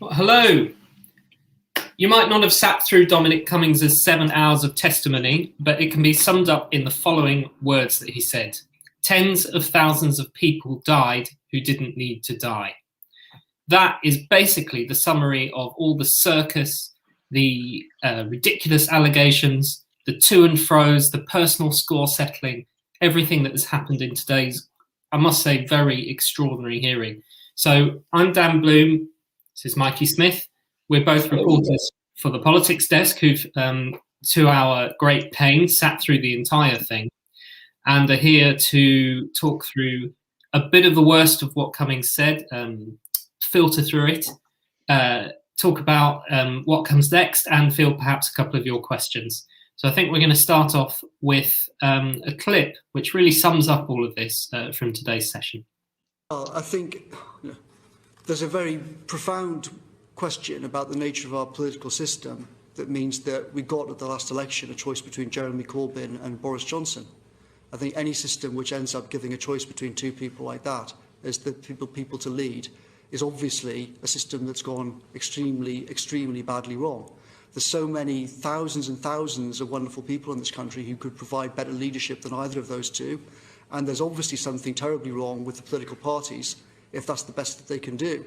Well, hello. You might not have sat through Dominic Cummings' 7 hours of testimony, but it can be summed up in the following words that he said. Tens of thousands of people died who didn't need to die. That is basically the summary of all the circus, the ridiculous allegations, the to and fro's, the personal score settling, everything that has happened in today's, I must say, very extraordinary hearing. So I'm Dan Bloom. This is Mikey Smith. We're both reporters for the Politics Desk who've, to our great pain, sat through the entire thing and are here to talk through a bit of the worst of what Cummings said, filter through it, talk about what comes next, and field perhaps a couple of your questions. So I think we're going to start off with a clip which really sums up all of this from today's session. Well, I think there's a very profound question about the nature of our political system that means that we got at the last election a choice between Jeremy Corbyn and Boris Johnson. I think any system which ends up giving a choice between two people like that as the people to lead is obviously a system that's gone extremely badly wrong. There's so many thousands and thousands of wonderful people in this country who could provide better leadership than either of those two, and there's obviously something terribly wrong with the political parties if that's the best that they can do.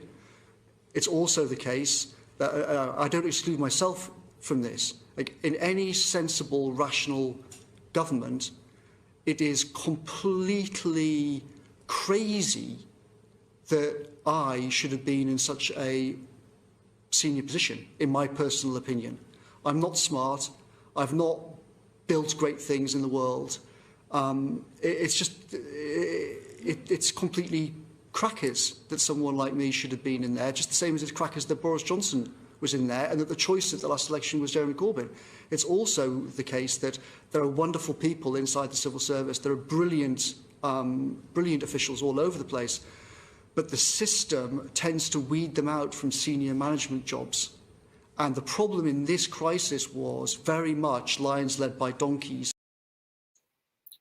It's also the case that I don't exclude myself from this. Like, in any sensible, rational government, it is completely crazy that I should have been in such a senior position, in my personal opinion. I'm not smart. I've not built great things in the world. It's completely crackers that someone like me should have been in there, just the same as it's crackers that Boris Johnson was in there and that the choice at the last election was Jeremy Corbyn. It's also the case that there are wonderful people inside the civil service. There are brilliant officials all over the place, but the system tends to weed them out from senior management jobs. And the problem in this crisis was very much lions led by donkeys.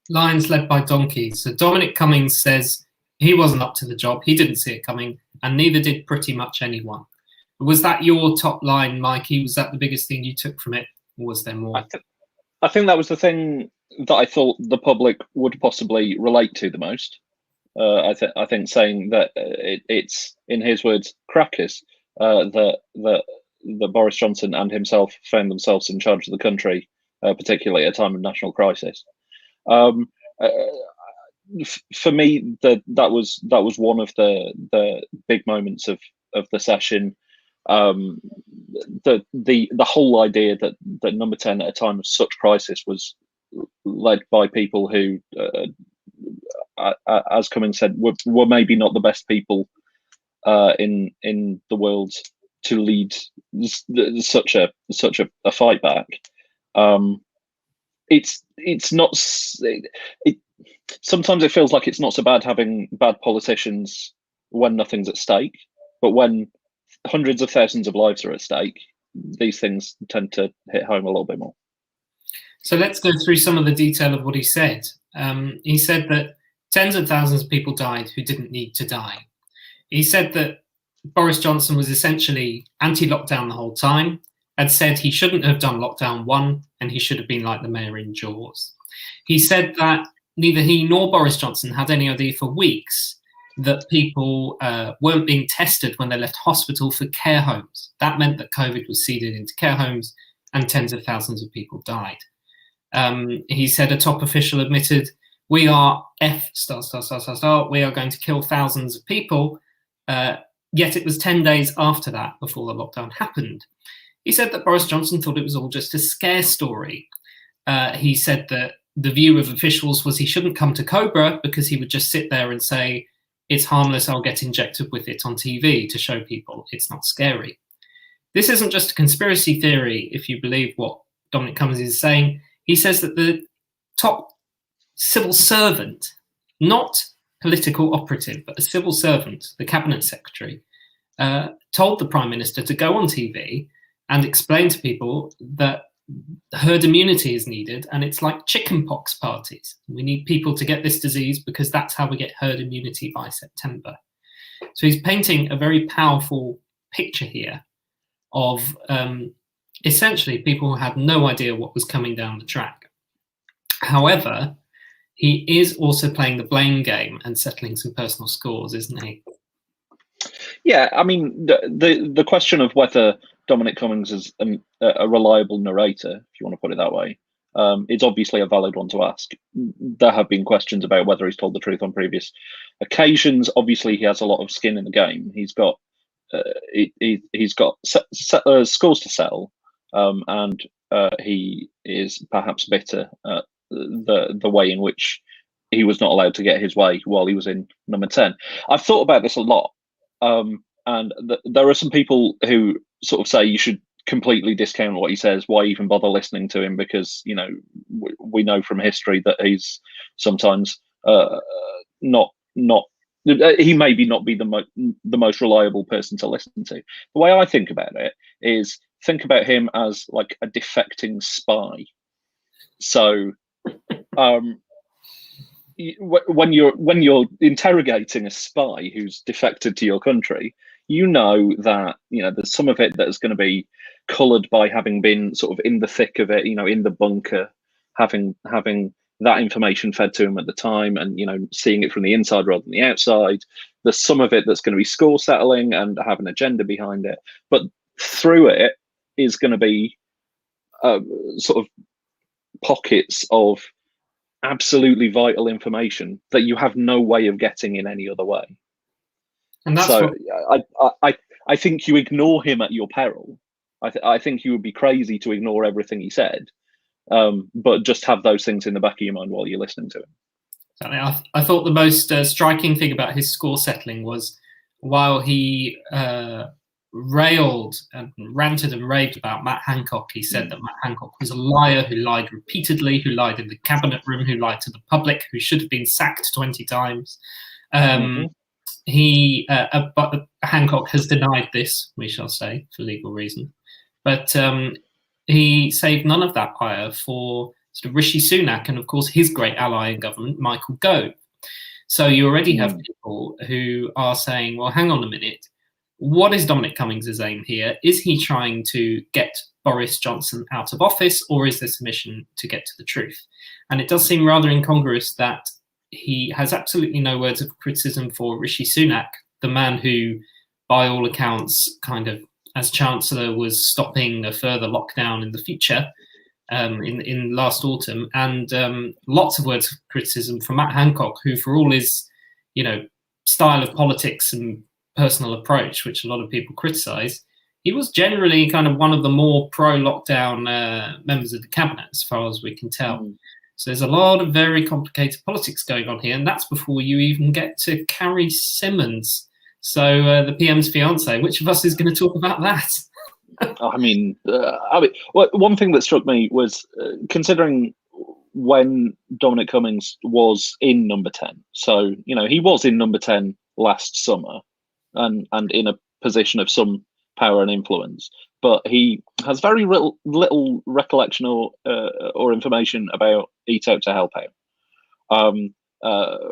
Lions led by donkeys. So Dominic Cummings says he wasn't up to the job, he didn't see it coming, and neither did pretty much anyone. Was that your top line, Mikey? Was that the biggest thing you took from it, or was there more? I think that was the thing that I thought the public would possibly relate to the most. I think saying that it's, in his words, crackers, that Boris Johnson and himself found themselves in charge of the country, particularly at a time of national crisis. For me, that was one of the big moments of the session. The whole idea that Number 10 at a time of such crisis was led by people who, as Cummings said, were maybe not the best people in the world to lead such a fight back. It's not. Sometimes it feels like it's not so bad having bad politicians when nothing's at stake, but when hundreds of thousands of lives are at stake, these things tend to hit home a little bit more. So let's go through some of the detail of what he said. He said that tens of thousands of people died who didn't need to die. He said that Boris Johnson was essentially anti-lockdown the whole time, had said he shouldn't have done lockdown 1 and he should have been like the mayor in Jaws. He said that neither he nor Boris Johnson had any idea for weeks that people weren't being tested when they left hospital for care homes. That meant that COVID was seeded into care homes and tens of thousands of people died. He said a top official admitted, we are we are going to kill thousands of people, yet it was 10 days after that before the lockdown happened. He said that Boris Johnson thought it was all just a scare story. He said that the view of officials was he shouldn't come to Cobra because he would just sit there and say, it's harmless, I'll get injected with it on TV to show people it's not scary. This isn't just a conspiracy theory, if you believe what Dominic Cummings is saying. He says that the top civil servant, not political operative, but a civil servant, the cabinet secretary, told the Prime Minister to go on TV and explain to people that herd immunity is needed, and it's like chickenpox parties. We need people to get this disease because that's how we get herd immunity by September. So he's painting a very powerful picture here of essentially people who had no idea what was coming down the track. However, he is also playing the blame game and settling some personal scores, isn't he? Yeah, I mean, the question of whether Dominic Cummings is a reliable narrator, if you want to put it that way, is obviously a valid one to ask. There have been questions about whether he's told the truth on previous occasions. Obviously, he has a lot of skin in the game. He's got he's got scores to settle, and he is perhaps bitter at the way in which he was not allowed to get his way while he was in number 10. I've thought about this a lot. And there are some people who sort of say you should completely discount what he says. Why even bother listening to him? Because, you know, we know from history that he's sometimes not he maybe not be the most reliable person to listen to. The way I think about it is think about him as like a defecting spy. So when you're interrogating a spy who's defected to your country, you know that, you know, there's some of it that is going to be coloured by having been sort of in the thick of it, you know, in the bunker, having that information fed to him at the time, and, you know, seeing it from the inside rather than the outside. There's some of it that's going to be score settling and have an agenda behind it, but through it is going to be sort of pockets of absolutely vital information that you have no way of getting in any other way. And that's so I think you ignore him at your peril. I think you would be crazy to ignore everything he said, but just have those things in the back of your mind while you're listening to him. I thought the most striking thing about his score settling was while he railed and ranted and raved about Matt Hancock, he said that Matt Hancock was a liar who lied repeatedly, who lied in the cabinet room, who lied to the public, who should have been sacked 20 times. But Hancock has denied this, we shall say, for legal reason. But he saved none of that fire for sort of Rishi Sunak and, of course, his great ally in government, Michael Gove. So you already have people who are saying, well, hang on a minute, what is Dominic Cummings' aim here? Is he trying to get Boris Johnson out of office, or is this a mission to get to the truth? And it does seem rather incongruous that he has absolutely no words of criticism for Rishi Sunak, the man who, by all accounts, kind of, as Chancellor, was stopping a further lockdown in the future in last autumn, and lots of words of criticism from Matt Hancock, who, for all his, you know, style of politics and personal approach, which a lot of people criticize, he was generally kind of one of the more pro-lockdown members of the cabinet, as far as we can tell. So there's a lot of very complicated politics going on here, and that's before you even get to Carrie Symonds. So the PM's fiance. Which of us is going to talk about that? I mean, one thing that struck me was considering when Dominic Cummings was in number 10. So, you know, he was in number 10 last summer and in a position of some power and influence, but he has very little recollection or information about Eat Out to Help Out,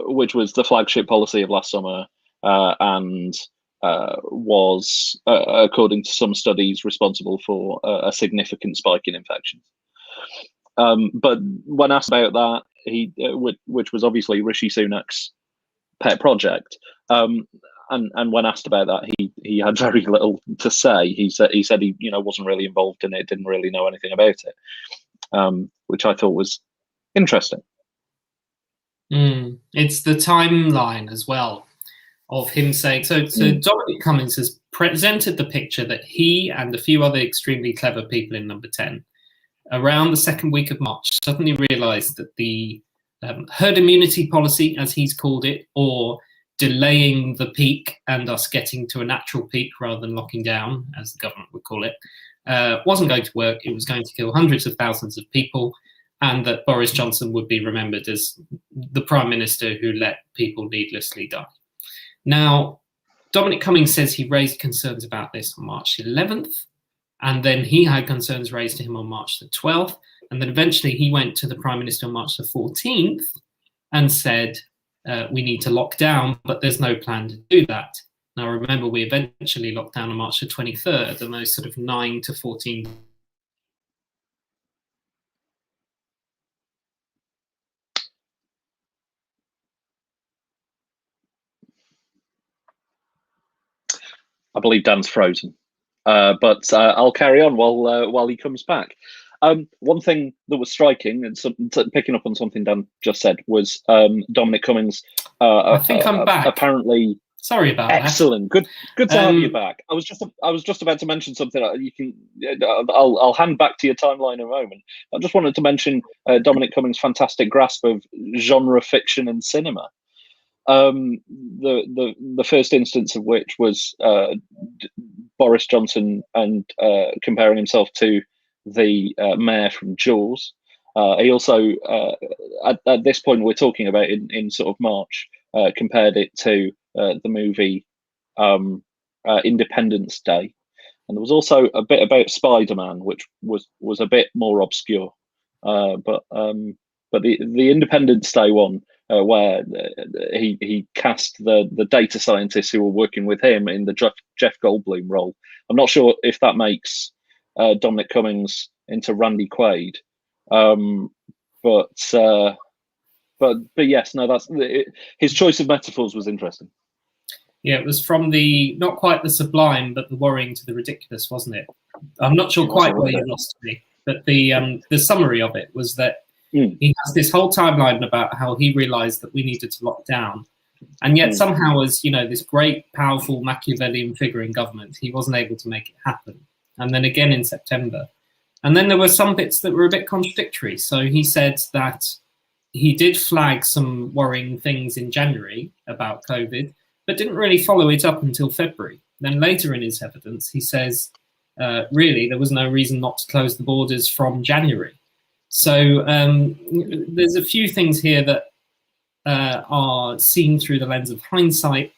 which was the flagship policy of last summer and was, according to some studies, responsible for a significant spike in infections. But when asked about that, which was obviously Rishi Sunak's pet project, and when asked about that, he had very little to say. He said he wasn't really involved in it, didn't really know anything about it, which I thought was interesting. It's the timeline as well of him saying so. Dominic Cummings has presented the picture that he and a few other extremely clever people in number 10, around the second week of March, suddenly realised that the herd immunity policy, as he's called it, or delaying the peak and us getting to a natural peak rather than locking down, as the government would call it, wasn't going to work. It was going to kill hundreds of thousands of people, and that Boris Johnson would be remembered as the Prime Minister who let people needlessly die. Now, Dominic Cummings says he raised concerns about this on March 11th, and then he had concerns raised to him on March the 12th, and then eventually he went to the Prime Minister on March the 14th and said, we need to lock down, but there's no plan to do that. Now, remember, we eventually locked down on March the 23rd, and those sort of 9 to 14. I believe Dan's frozen, but I'll carry on while he comes back. One thing that was striking, and picking up on something Dan just said, was Dominic Cummings. I think I'm back. Apparently, sorry about excellent. that. Good to have you back. I was just about to mention something. You can. I'll hand back to your timeline in a moment. I just wanted to mention Dominic Cummings' fantastic grasp of genre fiction and cinema. The first instance of which was Boris Johnson and comparing himself to the mayor from Jaws. He also, at this point we're talking about in sort of March, compared it to the movie Independence Day. And there was also a bit about Spider-Man, which was a bit more obscure. But the Independence Day one, where he cast the data scientists who were working with him in the Jeff Goldblum role. I'm not sure if that makes Dominic Cummings into Randy Quaid, but yes, no, that's his choice of metaphors was interesting. Yeah, it was from the not quite the sublime, but the worrying to the ridiculous, wasn't it? I'm not sure quite where you lost me, but the summary of it was that he has this whole timeline about how he realised that we needed to lock down, and yet somehow, as you know, this great, powerful Machiavellian figure in government, he wasn't able to make it happen. And then again in September, and then there were some bits that were a bit contradictory. So he said that he did flag some worrying things in January about COVID, but didn't really follow it up until February. Then later in his evidence, he says, really, there was no reason not to close the borders from January. So there's a few things here that are seen through the lens of hindsight.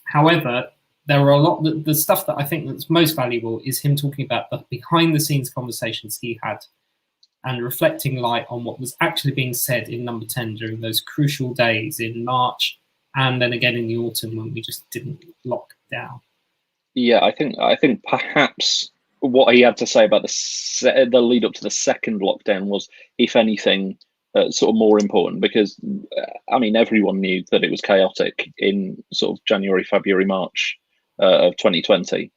However, there are a lot, the stuff that I think that's most valuable is him talking about the behind the scenes conversations he had and reflecting light on what was actually being said in Number 10 during those crucial days in March and then again in the autumn when we just didn't lock down. Yeah, I think perhaps what he had to say about the lead up to the second lockdown was, if anything, sort of more important, because I mean everyone knew that it was chaotic in sort of January, February, March of 2020,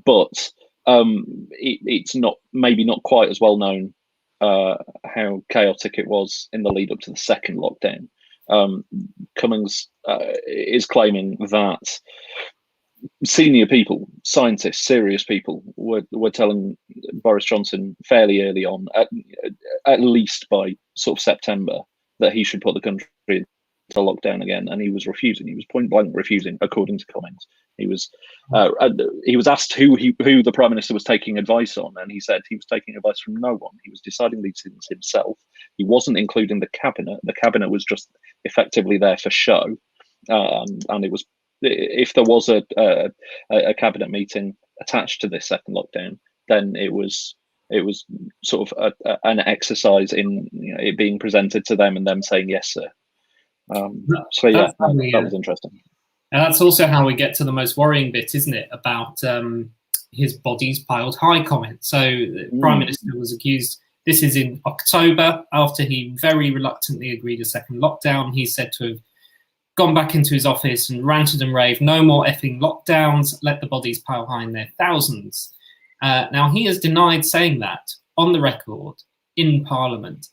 but it's maybe not quite as well known how chaotic it was in the lead up to the second lockdown. Cummings is claiming that senior people, scientists, serious people, were telling Boris Johnson fairly early on, at least by sort of September, that he should put the country into lockdown again, and he was refusing. He was point blank refusing, according to Cummings. He was asked who the Prime Minister was taking advice on, and he said he was taking advice from no one. He was deciding these things himself. He wasn't including the cabinet. The cabinet was just effectively there for show, and it was, if there was a cabinet meeting attached to this second lockdown, then it was sort of an exercise in it being presented to them and them saying yes, sir. So yeah, that was interesting. And that's also how we get to the most worrying bit, isn't it? About his bodies piled high comment. So the Prime Minister was accused. This is in October, after he very reluctantly agreed a second lockdown. He's said to have gone back into his office and ranted and raved, no more effing lockdowns, let the bodies pile high in their thousands. Now, he has denied saying that on the record in Parliament.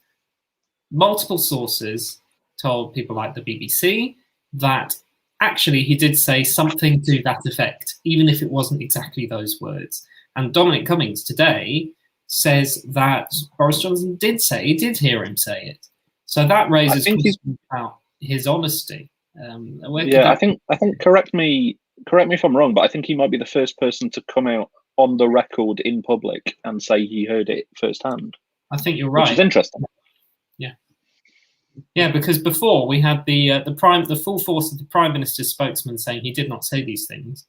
Multiple sources told people like the BBC that actually he did say something to that effect, even if it wasn't exactly those words. And Dominic Cummings today says that Boris Johnson did hear him say it. So that raises questions about his honesty. I think correct me if I'm wrong, but I think he might be the first person to come out on the record in public and say he heard it firsthand. I think you're right. Which is interesting. Yeah, because before we had the full force of the Prime Minister's spokesman saying he did not say these things,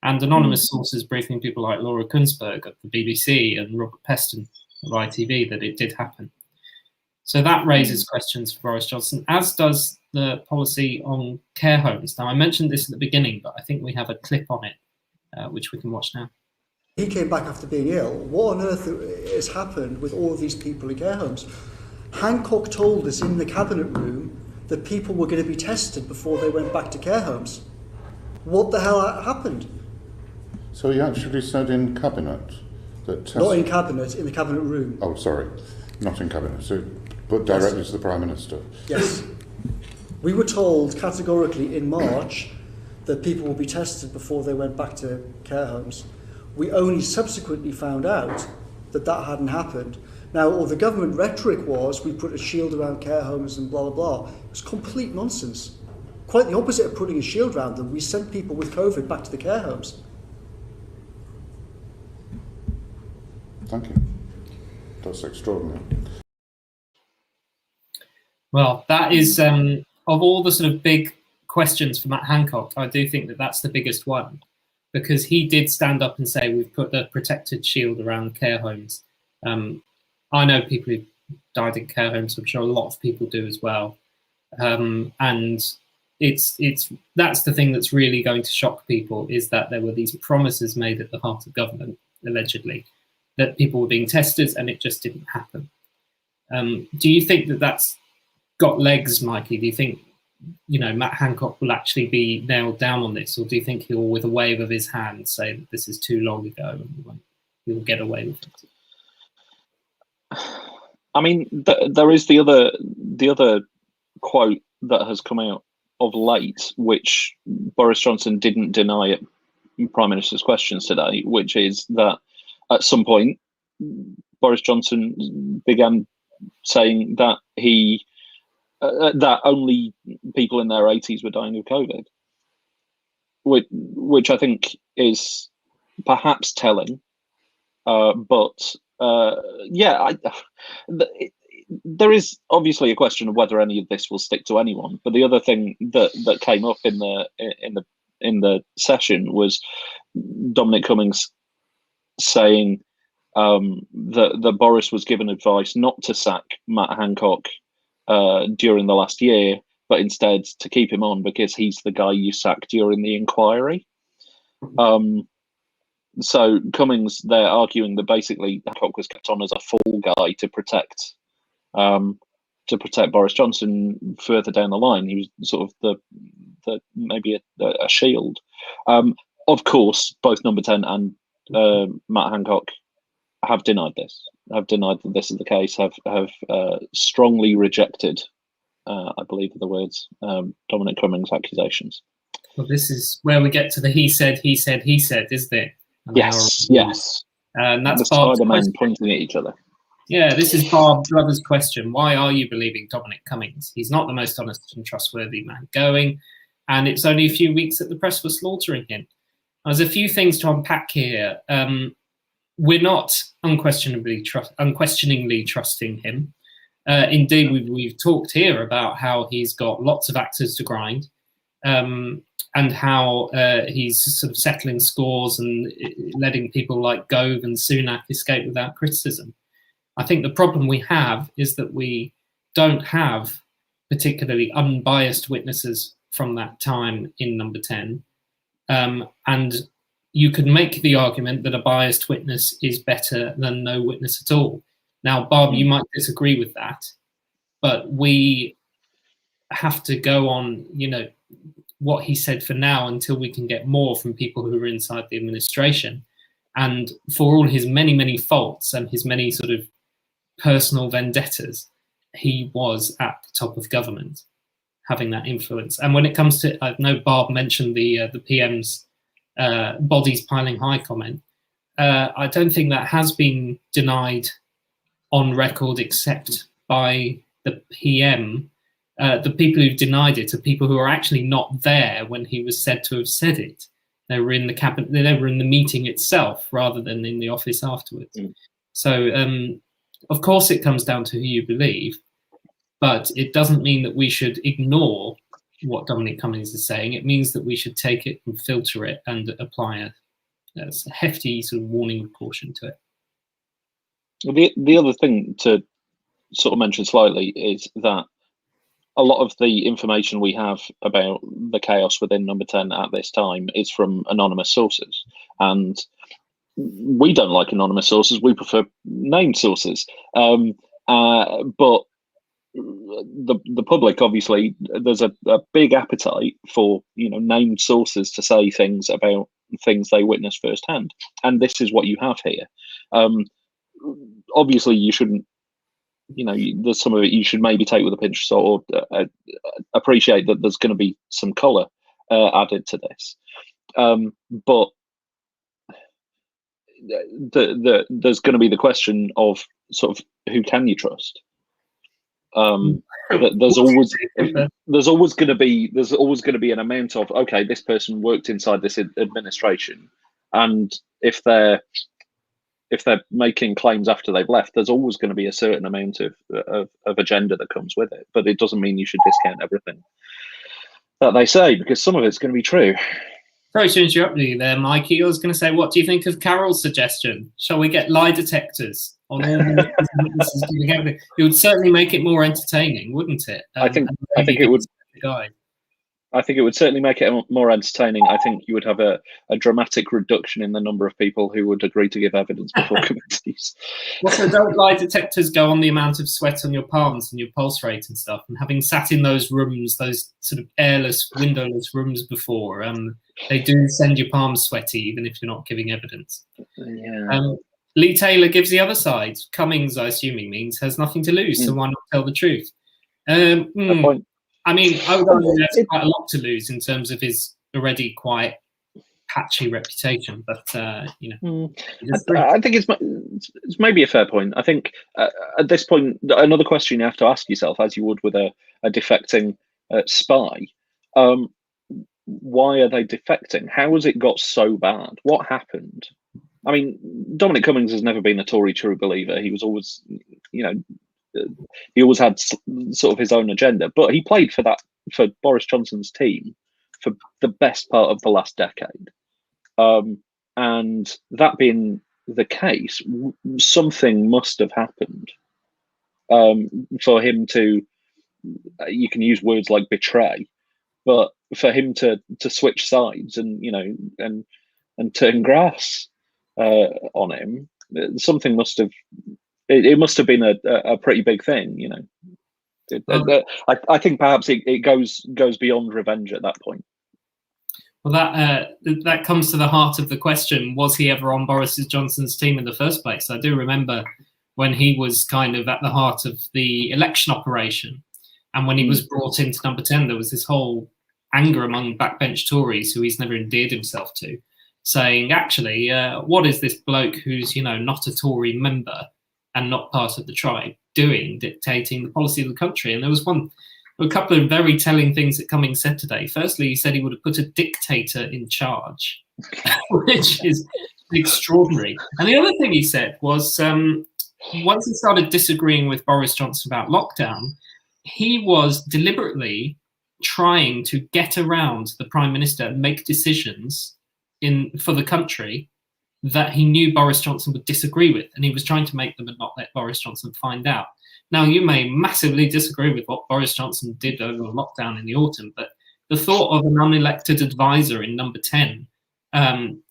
and anonymous sources briefing people like Laura Kunsberg at the BBC and Robert Peston of ITV that it did happen. So that raises questions for Boris Johnson, as does the policy on care homes. Now, I mentioned this at the beginning, but I think we have a clip on it, which we can watch now. He came back after being ill. What on earth has happened with all of these people in care homes? Hancock told us in the cabinet room that people were going to be tested before they went back to care homes. What the hell happened? So he actually said in cabinet that... Not in cabinet, in the cabinet room. Oh, sorry. Not in cabinet. So, but directly to the Prime Minister. Yes. We were told categorically in March that people would be tested before they went back to care homes. We only subsequently found out that that hadn't happened. Now, all the government rhetoric was, we put a shield around care homes and blah, blah, blah. It was complete nonsense. Quite the opposite of putting a shield around them. We sent people with COVID back to the care homes. Thank you. That's extraordinary. Well, that is, of all the sort of big questions for Matt Hancock, I do think that that's the biggest one, because he did stand up and say, we've put the protected shield around care homes. I know people who died in care homes. I'm sure a lot of people do as well. And that's the thing that's really going to shock people, is that there were these promises made at the heart of government, allegedly, that people were being tested, and it just didn't happen. Do you think that that's got legs, Mikey? Do you think, you know, Matt Hancock will actually be nailed down on this, or do you think he'll, with a wave of his hand, say that this is too long ago and he'll get away with it? I mean, there is the other quote that has come out of late, which Boris Johnson didn't deny at Prime Minister's questions today, which is that at some point Boris Johnson began saying that that only people in their 80s were dying of COVID, which I think is perhaps telling, but there is obviously a question of whether any of this will stick to anyone. But the other thing that came up in the session was Dominic Cummings saying that Boris was given advice not to sack Matt Hancock during the last year, but instead to keep him on because he's the guy you sacked during the inquiry. So Cummings, they're arguing that basically Hancock was kept on as a fall guy to protect Boris Johnson further down the line. He was sort of the maybe a shield. Of course, both Number 10 and Matt Hancock have denied this. Have denied that this is the case. Have strongly rejected, I believe, are the words, Dominic Cummings' accusations. Well, this is where we get to the he said, isn't it? And Yes. And that's the Barb's Spider-Man question. pointing at each other. Yeah, this is Barb Glover's question. Why are you believing Dominic Cummings? He's not the most honest and trustworthy man going, and it's only a few weeks that the press was slaughtering him. There's a few things to unpack here. We're not unquestioningly trusting him. Indeed, we've talked here about how he's got lots of actors to grind, and how he's sort of settling scores and letting people like Gove and Sunak escape without criticism. I think the problem we have is that we don't have particularly unbiased witnesses from that time in Number 10. And you could make the argument that a biased witness is better than no witness at all. Now, Barb, you might disagree with that, but we have to go on, you know, what he said for now until we can get more from people who are inside the administration. And for all his many, many faults and his many sort of personal vendettas, he was at the top of government, having that influence. And when it comes to, I know Barb mentioned the PM's bodies piling high comment. I don't think that has been denied on record except by the PM. The people who've denied it are people who are actually not there when he was said to have said it. They were in the cabinet, they were in the meeting itself rather than in the office afterwards. So, of course, it comes down to who you believe, but it doesn't mean that we should ignore what Dominic Cummings is saying. It means that we should take it and filter it and apply a hefty sort of warning of caution to it. The other thing to sort of mention slightly is that a lot of the information we have about the chaos within Number 10 at this time is from anonymous sources, and we don't like anonymous sources. We prefer named sources. But the public, obviously, there's a big appetite for named sources to say things about things they witnessed firsthand, and this is what you have here. Obviously, you shouldn't. There's some of it you should maybe take with a pinch of salt, or appreciate that there's going to be some colour added to this. But there's going to be the question of sort of who can you trust. There's always going to be an amount of, okay, this person worked inside this administration, and if they're making claims after they've left, there's always going to be a certain amount of agenda that comes with it. But it doesn't mean you should discount everything that they say, because some of it's going to be true. Sorry to interrupt you there, Mikey. I was going to say, what do you think of Carol's suggestion? Shall we get lie detectors on all the witnesses giving evidence? It would certainly make it more entertaining, wouldn't it? I think it would. I think it would certainly make it more entertaining. I think you would have a dramatic reduction in the number of people who would agree to give evidence before committees. Also, don't lie detectors go on the amount of sweat on your palms and your pulse rate and stuff? And having sat in those rooms, those sort of airless, windowless rooms before, they do send your palms sweaty, even if you're not giving evidence. Yeah. Lee Taylor gives the other side. Cummings, I assume he means, has nothing to lose, so why not tell the truth? Good point. I mean, I would argue there's quite a lot to lose in terms of his already quite patchy reputation. But I think it's maybe a fair point. I think at this point, another question you have to ask yourself, as you would with a defecting spy, why are they defecting? How has it got so bad? What happened? I mean, Dominic Cummings has never been a Tory true believer. He was always, he always had sort of his own agenda, but he played for Boris Johnson's team for the best part of the last decade. And that being the case, something must have happened for him to, you can use words like betray, but for him to switch sides and turn grass on him, something must have. It must have been a pretty big thing, I think perhaps it goes beyond revenge at that point. Well, that comes to the heart of the question: was he ever on Boris Johnson's team in the first place? I do remember when he was kind of at the heart of the election operation, and when he was brought into Number 10, there was this whole anger among backbench Tories who he's never endeared himself to, saying, actually, what is this bloke who's not a Tory member and not part of the tribe doing, dictating the policy of the country? And there was a couple of very telling things that Cummings said today. Firstly, he said he would have put a dictator in charge, which is extraordinary. And the other thing he said was, once he started disagreeing with Boris Johnson about lockdown, he was deliberately trying to get around the Prime Minister and make decisions for the country that he knew Boris Johnson would disagree with, and he was trying to make them and not let Boris Johnson find out. Now, you may massively disagree with what Boris Johnson did over lockdown in the autumn, but the thought of an unelected advisor in Number 10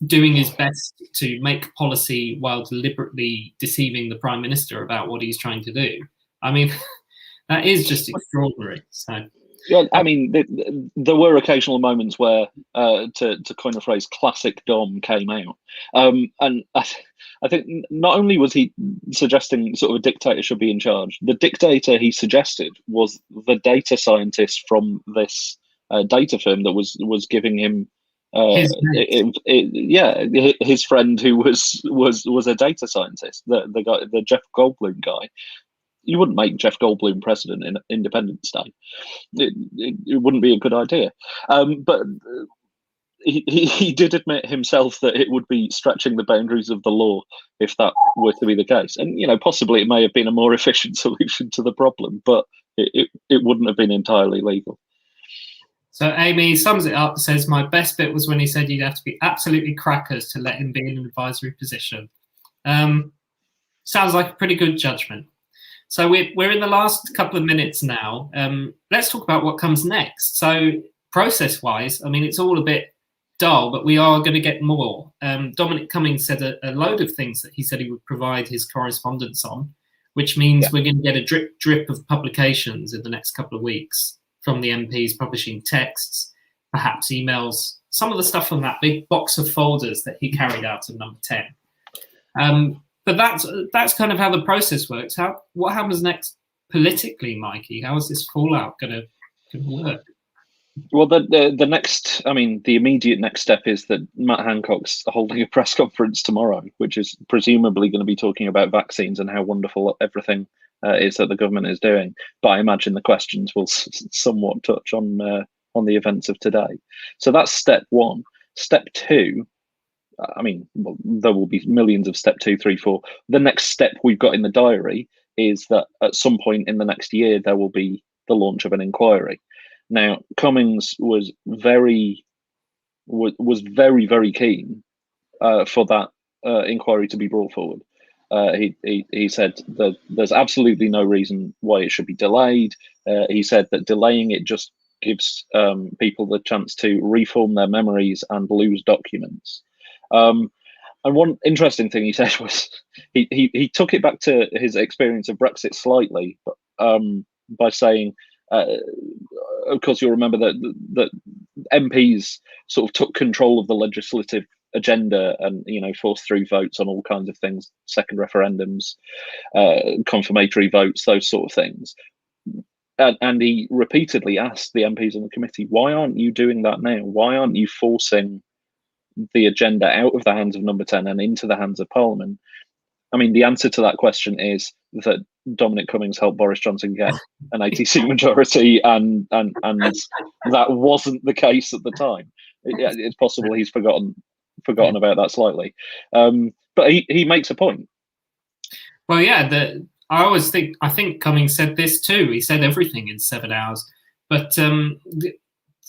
doing his best to make policy while deliberately deceiving the Prime Minister about what he's trying to do, I mean, that is just extraordinary. So. Yeah, I mean, there were occasional moments where, to coin a phrase, classic Dom came out. And I think not only was he suggesting sort of a dictator should be in charge, the dictator he suggested was the data scientist from this data firm that was giving him, his friend who was a data scientist, the guy, the Jeff Goldblum guy. You wouldn't make Jeff Goldblum president in Independence Day. It wouldn't be a good idea. But he did admit himself that it would be stretching the boundaries of the law if that were to be the case. And, possibly it may have been a more efficient solution to the problem, but it wouldn't have been entirely legal. So Amy sums it up, says, my best bit was when he said you'd have to be absolutely crackers to let him be in an advisory position. Sounds like a pretty good judgment. So we're in the last couple of minutes now. Let's talk about what comes next. So process-wise, I mean, it's all a bit dull, but we are going to get more. Dominic Cummings said a load of things that he said he would provide his correspondence on, which means we're going to get a drip of publications in the next couple of weeks from the MPs publishing texts, perhaps emails, some of the stuff from that big box of folders that he carried out in number 10. But that's kind of how the process works. What happens next politically, Mikey? How is this fallout going to work? Well, the next, I mean, the immediate next step is that Matt Hancock's holding a press conference tomorrow, which is presumably going to be talking about vaccines and how wonderful everything is that the government is doing. But I imagine the questions will somewhat touch on the events of today. So that's step one. Step two, I mean, well, there will be millions of step 2, 3, 4. The next step we've got in the diary is that at some point in the next year, there will be the launch of an inquiry. Now, Cummings was very, very keen for that inquiry to be brought forward. He said that there's absolutely no reason why it should be delayed. He said that delaying it just gives people the chance to reform their memories and lose documents. And one interesting thing he said was he took it back to his experience of Brexit slightly, by saying, of course, you'll remember that MPs sort of took control of the legislative agenda and, you know, forced through votes on all kinds of things, second referendums, confirmatory votes, those sort of things. And he repeatedly asked the MPs on the committee, why aren't you doing that now? Why aren't you forcing the agenda out of the hands of number 10 and into the hands of Parliament? I mean, the answer to that question is that Dominic Cummings helped Boris Johnson get an 80-seat majority, and that wasn't the case at the time. It's possible he's forgotten about that slightly, but he makes a point. Well, yeah, I think Cummings said this too. He said everything in 7 hours, but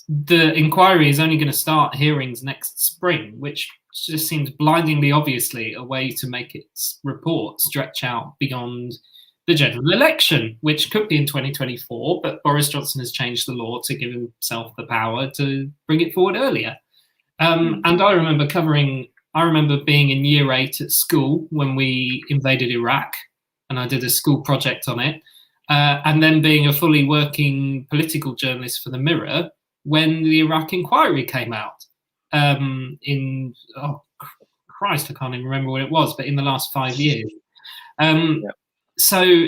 the inquiry is only going to start hearings next spring, which just seems blindingly obviously a way to make its report stretch out beyond the general election, which could be in 2024, but Boris Johnson has changed the law to give himself the power to bring it forward earlier. And I remember being in year 8 at school when we invaded Iraq, and I did a school project on it, and then being a fully working political journalist for the Mirror when the Iraq inquiry came out. Christ, I can't even remember what it was, but in the last 5 years. So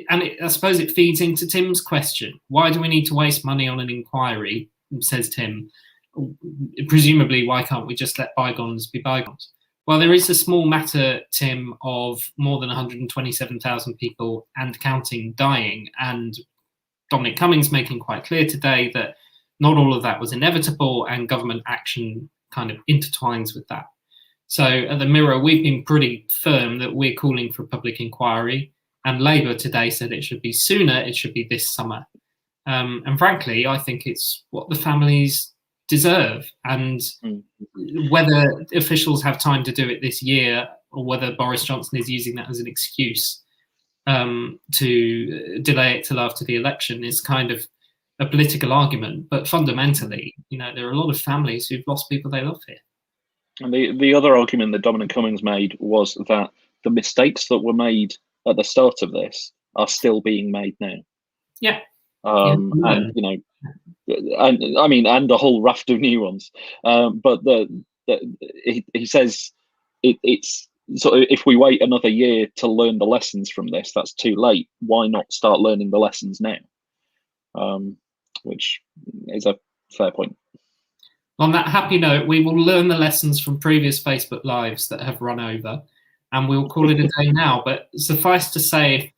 I suppose it feeds into Tim's question. Why do we need to waste money on an inquiry, says Tim. Presumably, why can't we just let bygones be bygones? Well, there is a small matter, Tim, of more than 127,000 people and counting dying. And Dominic Cummings making quite clear today that not all of that was inevitable and government action kind of intertwines with that. So at the Mirror, we've been pretty firm that we're calling for a public inquiry, and Labour today said it should be sooner, it should be this summer. And frankly, I think it's what the families deserve. And whether officials have time to do it this year or whether Boris Johnson is using that as an excuse to delay it till after the election is kind of a political argument. But fundamentally, you know, there are a lot of families who've lost people they love here. And the other argument that Dominic Cummings made was that the mistakes that were made at the start of this are still being made now. Yeah. And you know, and I mean, and a whole raft of new ones. But he says it's sort of, if we wait another year to learn the lessons from this, that's too late. Why not start learning the lessons now? Which is a fair point. On that happy note, we will learn the lessons from previous Facebook Lives that have run over, and we'll call it a day now. But suffice to say,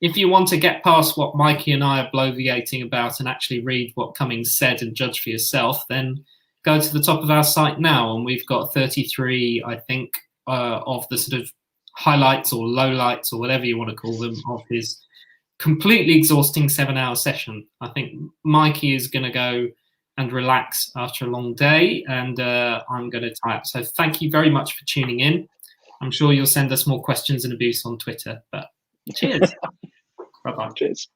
if you want to get past what Mikey and I are bloviating about and actually read what Cummings said and judge for yourself, then go to the top of our site now, and we've got 33, I think, of the sort of highlights or lowlights or whatever you want to call them of his completely exhausting 7-hour session. I think Mikey is going to go and relax after a long day, and I'm going to tie up. So thank you very much for tuning in. I'm sure you'll send us more questions and abuse on Twitter, but cheers. Bye-bye. Cheers.